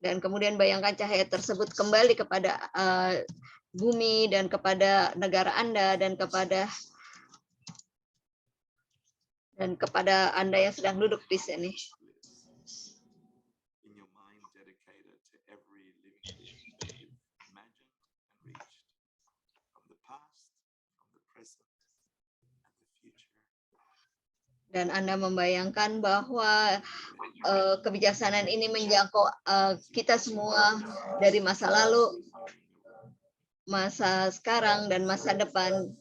Dan kemudian bayangkan cahaya tersebut kembali kepada bumi dan kepada negara Anda dan kepada Anda yang sedang duduk di sini. Dan Anda membayangkan bahwa kebijaksanaan ini menjangkau kita semua dari masa lalu, masa sekarang, dan masa depan.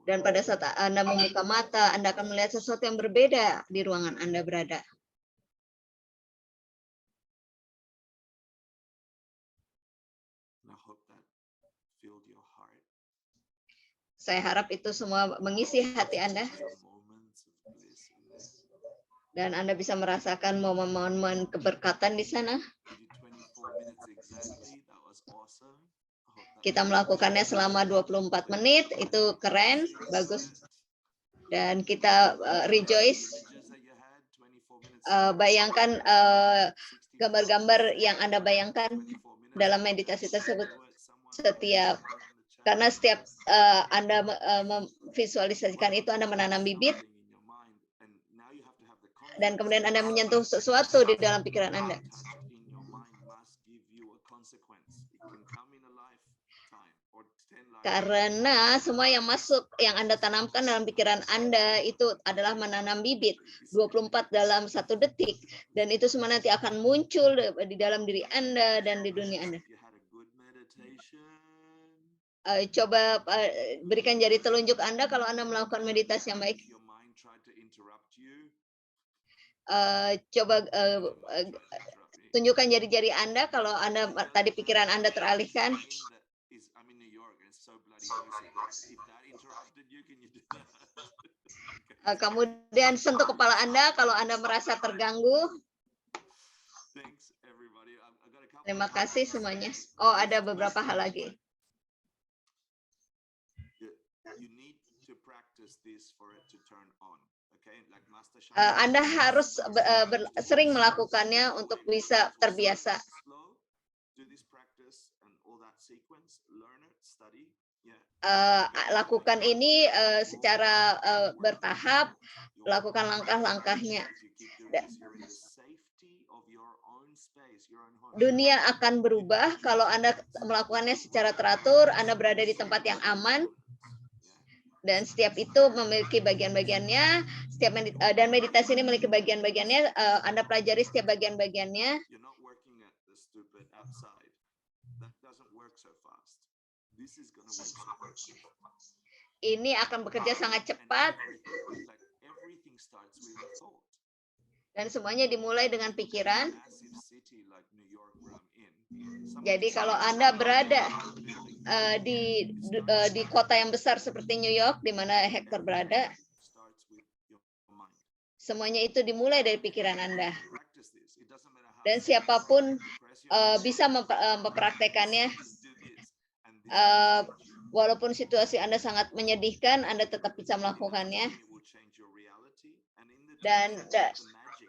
Dan pada saat Anda membuka mata, Anda akan melihat sesuatu yang berbeda di ruangan Anda berada. hope that filled your heart. Saya harap itu semua mengisi hati Anda Some moments of bliss in this. dan Anda bisa merasakan momen-momen keberkatan di sana. We did 24 minutes exactly. That was awesome. I hope that Kita melakukannya selama 24 menit, itu keren, bagus. Dan kita rejoice. images that you had, 24 minutes. Bayangkan gambar-gambar yang Anda bayangkan dalam meditasi tersebut. Karena setiap Anda memvisualisasikan itu, Anda menanam bibit, dan kemudian Anda menyentuh sesuatu di dalam pikiran Anda. Karena semua yang masuk, yang Anda tanamkan dalam pikiran Anda itu adalah menanam bibit 24 dalam 1 detik. Dan itu semua nanti akan muncul di dalam diri Anda dan di dunia Anda. Coba berikan jari telunjuk Anda kalau Anda melakukan meditasi yang baik. Coba tunjukkan jari-jari Anda kalau Anda tadi pikiran Anda teralihkan. Kemudian sentuh kepala Anda kalau Anda merasa terganggu. Terima kasih semuanya. Oh, ada beberapa hal lagi. Anda harus sering melakukannya untuk bisa terbiasa. Lakukan ini secara bertahap, lakukan langkah-langkahnya. Dunia akan berubah kalau Anda melakukannya secara teratur, Anda berada di tempat yang aman, dan setiap itu memiliki bagian-bagiannya, dan meditasi ini memiliki bagian-bagiannya, Anda pelajari setiap bagian-bagiannya. Ini akan bekerja sangat cepat. Dan semuanya dimulai dengan pikiran. Jadi kalau Anda berada di kota yang besar seperti New York, di mana Hector berada, semuanya itu dimulai dari pikiran Anda. Dan siapapun bisa mempraktekannya. Walaupun situasi Anda sangat menyedihkan, Anda tetap bisa melakukannya.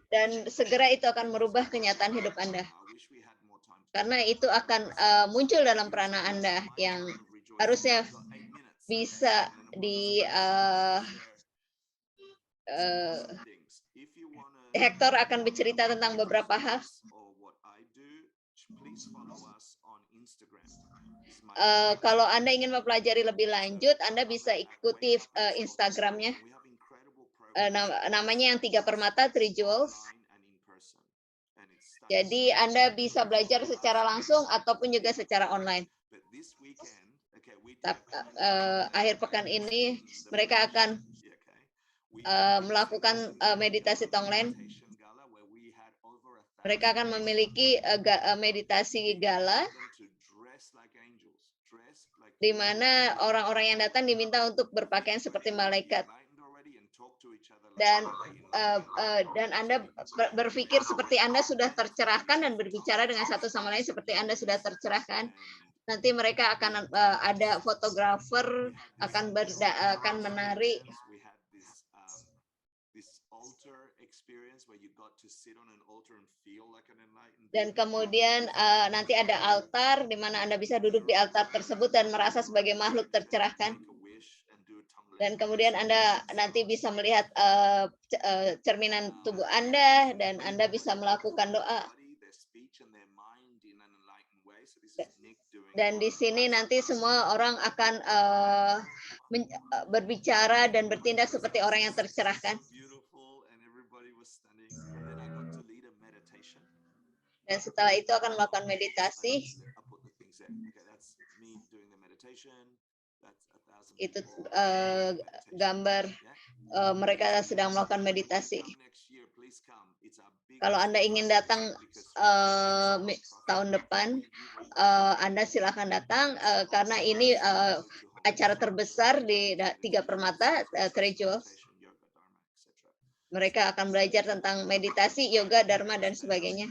Dan segera itu akan merubah kenyataan hidup Anda. Karena itu akan muncul dalam prana Anda yang harusnya bisa Hector akan bercerita tentang beberapa hal. Kalau Anda ingin mempelajari lebih lanjut, Anda bisa ikuti Instagramnya. Namanya yang 3 permata, 3 jewels. Jadi Anda bisa belajar secara langsung ataupun juga secara online. Akhir pekan ini mereka akan melakukan meditasi tonglen. Mereka akan memiliki meditasi gala, di mana orang-orang yang datang diminta untuk berpakaian seperti malaikat. Dan Anda berpikir seperti Anda sudah tercerahkan dan berbicara dengan satu sama lain seperti Anda sudah tercerahkan. Nanti mereka akan ada fotografer akan menari. Dan kemudian nanti ada altar di mana Anda bisa duduk di altar tersebut dan merasa sebagai makhluk tercerahkan. Dan kemudian Anda nanti bisa melihat cerminan tubuh Anda dan Anda bisa melakukan doa. Dan di sini nanti semua orang akan berbicara dan bertindak seperti orang yang tercerahkan. Dan setelah itu akan melakukan meditasi. Itu gambar mereka sedang melakukan meditasi. Kalau Anda ingin datang tahun depan, Anda silakan datang karena ini acara terbesar di Tiga Permata Trejo. Mereka akan belajar tentang meditasi, yoga, dharma, dan sebagainya.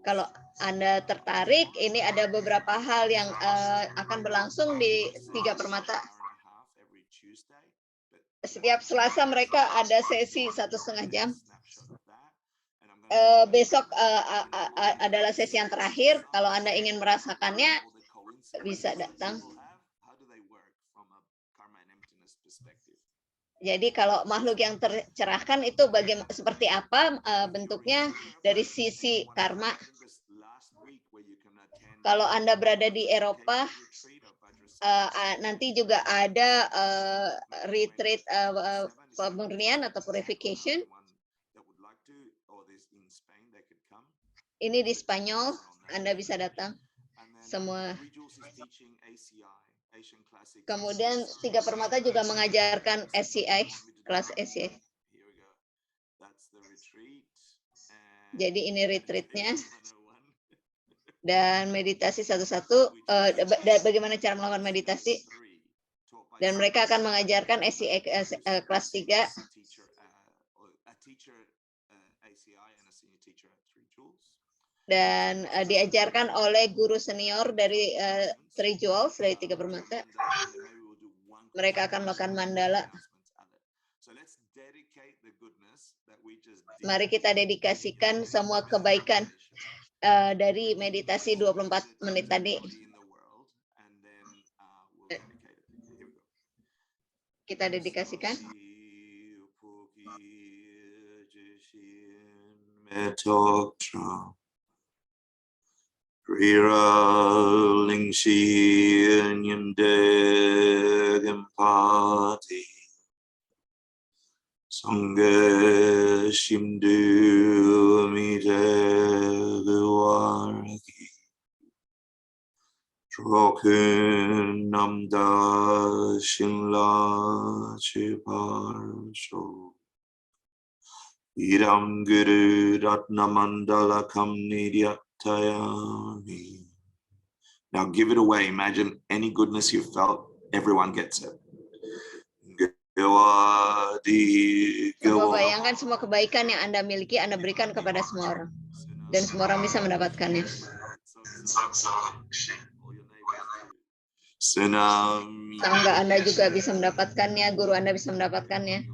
Kalau Anda tertarik, ini ada beberapa hal yang akan berlangsung di Tiga Permata. Setiap Selasa mereka ada sesi 1,5 jam. Besok adalah sesi yang terakhir. Kalau Anda ingin merasakannya, bisa datang. Jadi kalau makhluk yang tercerahkan itu seperti apa bentuknya dari sisi karma. Kalau Anda berada di Eropa, nanti juga ada retreat pemurnian atau purification. Ini di Spanyol, Anda bisa datang semua. Kemudian Tiga Permata juga mengajarkan SCI, kelas SCI. Jadi ini retreatnya. Dan meditasi satu-satu, bagaimana cara melakukan meditasi. Dan mereka akan mengajarkan SCI kelas 3. Dan diajarkan oleh guru senior dari Three Jewels, dari Tiga Permata. Mereka akan melakukan mandala. Mari kita dedikasikan semua kebaikan dari meditasi 24 menit tadi. Kita dedikasikan. Riraling Shin Yundeg Empati Sangha Shimdu Mide Wargi Drokun Namda Shinla Chiparsho Iram Guru Ratnamandala Kamnidya. Now give it away. Imagine any goodness you felt. Everyone gets it. Coba bayangkan semua kebaikan yang Anda miliki, Anda berikan kepada semua orang. Dan semua orang bisa mendapatkannya. Tangga Anda juga bisa mendapatkannya, guru Anda bisa mendapatkannya.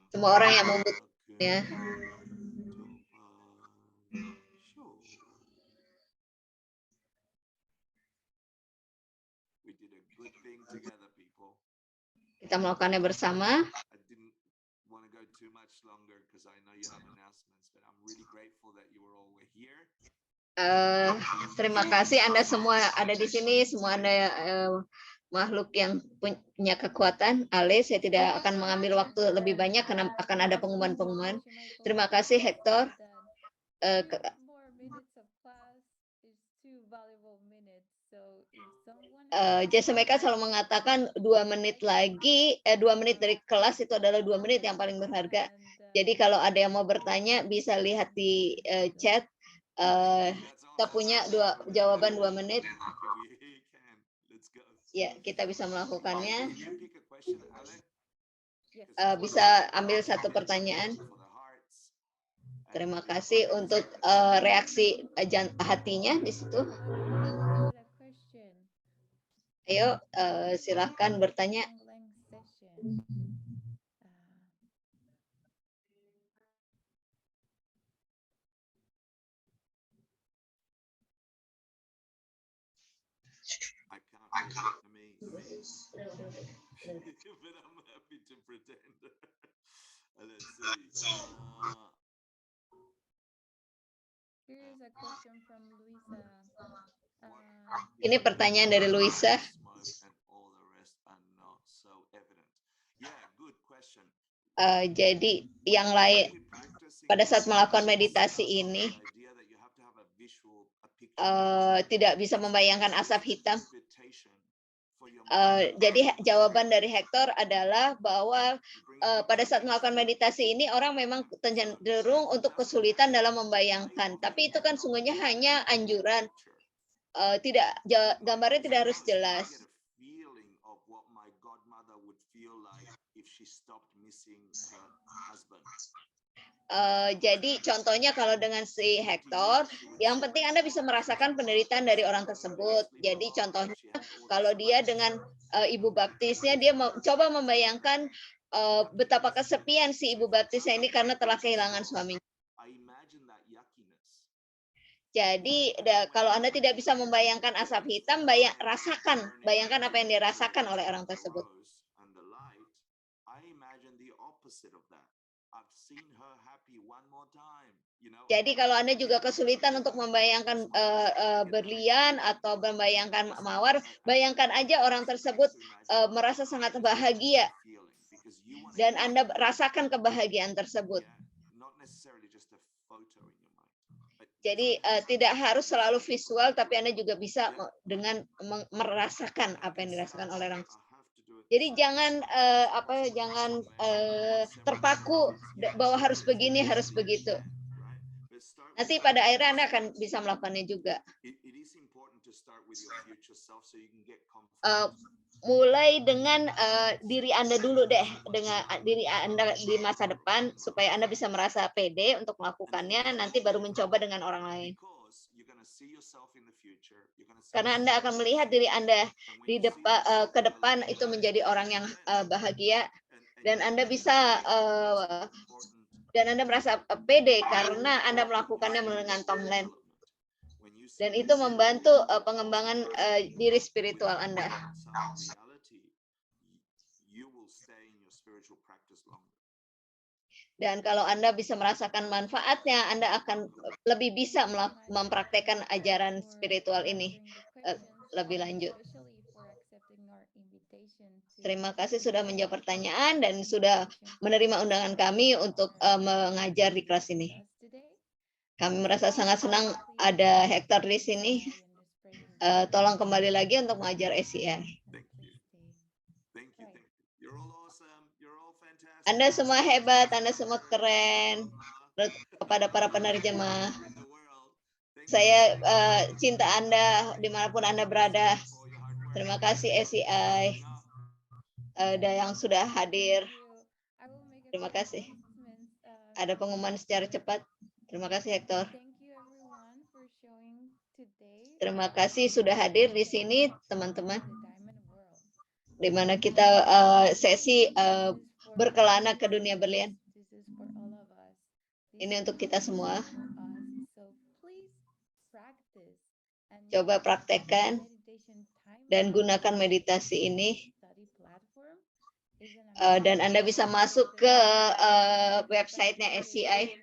Semua orang yang membutuhkannya. Kita melakukannya bersama. Terima kasih Anda semua ada di sini, semua Anda makhluk yang punya kekuatan. Ale, saya tidak akan mengambil waktu lebih banyak karena akan ada pengumuman-pengumuman. Terima kasih Hector. Jasemeka selalu mengatakan 2 menit lagi, 2 menit dari kelas itu adalah 2 menit yang paling berharga. Jadi kalau ada yang mau bertanya bisa lihat di chat. Kita punya jawaban 2 menit. Ya, kita bisa melakukannya. Bisa ambil satu pertanyaan. Terima kasih untuk reaksi hatinya di situ. Ayo, silahkan bertanya. Ini pertanyaan dari Luisa. Jadi yang lain pada saat melakukan meditasi ini tidak bisa membayangkan asap hitam. Jadi jawaban dari Hector adalah bahwa pada saat melakukan meditasi ini orang memang cenderung untuk kesulitan dalam membayangkan, tapi itu kan sungguhnya hanya anjuran, gambarnya tidak harus jelas. Jadi contohnya kalau dengan si Hector, yang penting Anda bisa merasakan penderitaan dari orang tersebut. Jadi contohnya kalau dia dengan ibu baptisnya, dia coba membayangkan betapa kesepian si ibu baptisnya ini karena telah kehilangan suaminya. Jadi kalau Anda tidak bisa membayangkan asap hitam, bayangkan apa yang dirasakan oleh orang tersebut. Jadi kalau Anda juga kesulitan untuk membayangkan berlian atau membayangkan mawar, bayangkan aja orang tersebut merasa sangat bahagia dan Anda rasakan kebahagiaan tersebut. Jadi tidak harus selalu visual, tapi Anda juga bisa dengan merasakan apa yang dirasakan oleh orang. Jadi jangan terpaku bahwa harus begini, harus begitu. Nanti pada akhirnya Anda akan bisa melakukannya juga. Mulai dengan diri Anda dulu deh, dengan diri Anda di masa depan, supaya Anda bisa merasa pede untuk melakukannya, nanti baru mencoba dengan orang lain. Karena Anda akan melihat diri Anda di ke depan itu menjadi orang yang bahagia, dan Anda bisa dan Anda merasa pede karena Anda melakukannya dengan tonglen. Dan itu membantu pengembangan diri spiritual Anda. Dan kalau Anda bisa merasakan manfaatnya, Anda akan lebih bisa mempraktekkan ajaran spiritual ini lebih lanjut. Terima kasih sudah menjawab pertanyaan dan sudah menerima undangan kami untuk mengajar di kelas ini. Kami merasa sangat senang ada Hector di sini. Tolong kembali lagi untuk mengajar SCI. Anda semua hebat, Anda semua keren. Kepada para penerjemah, saya cinta Anda dimanapun Anda berada. Terima kasih SCI yang sudah hadir. Terima kasih. Ada pengumuman secara cepat. Terima kasih Hector. Terima kasih sudah hadir di sini teman-teman. Di mana kita sesi berkelana ke dunia berlian. Ini untuk kita semua. Coba praktekkan dan gunakan meditasi ini. Dan Anda bisa masuk ke websitenya SCI.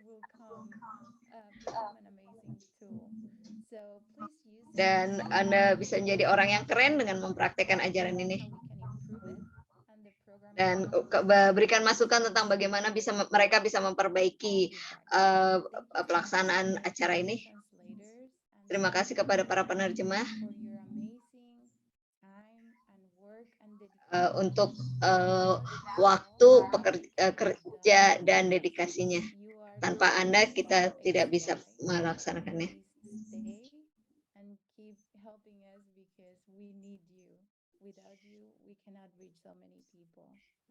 Dan Anda bisa menjadi orang yang keren dengan mempraktekkan ajaran ini. Dan berikan masukan tentang bagaimana mereka bisa memperbaiki pelaksanaan acara ini. Terima kasih kepada para penerjemah untuk waktu kerja dan dedikasinya. Tanpa Anda kita tidak bisa melaksanakannya.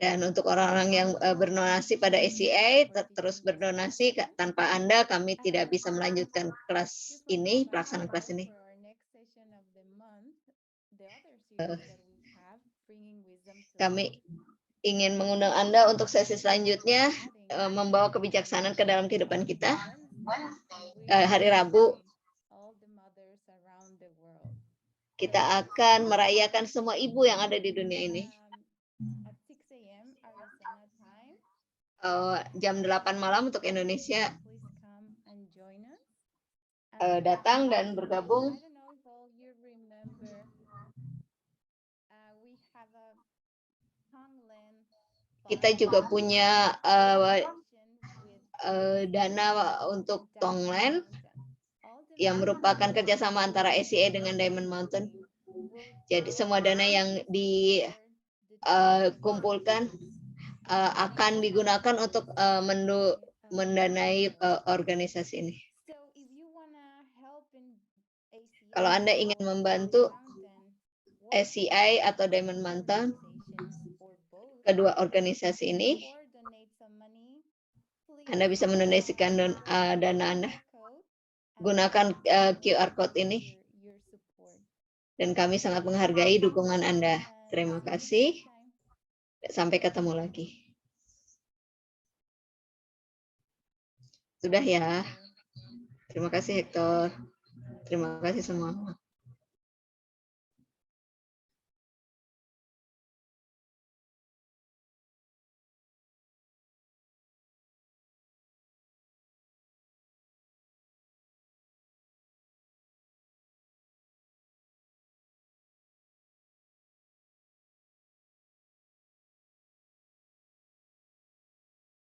Dan untuk orang-orang yang berdonasi pada SCI, terus berdonasi. Tanpa Anda, kami tidak bisa melanjutkan kelas ini, pelaksanaan kelas ini. Kami ingin mengundang Anda untuk sesi selanjutnya, membawa kebijaksanaan ke dalam kehidupan kita. Hari Rabu, kita akan merayakan semua ibu yang ada di dunia ini. Jam 8 malam untuk Indonesia. Datang dan bergabung. Kita juga punya dana untuk Tonglen yang merupakan kerjasama antara SCI dengan Diamond Mountain. Jadi semua dana yang dikumpulkan akan digunakan untuk mendanai organisasi ini. Kalau Anda ingin membantu ACI atau Diamond Mountain, kedua organisasi ini, Anda bisa mendonasikan dana Anda. Gunakan QR code ini. Dan kami sangat menghargai dukungan Anda. Terima kasih. Sampai ketemu lagi. Sudah ya. Terima kasih Hector. Terima kasih semua.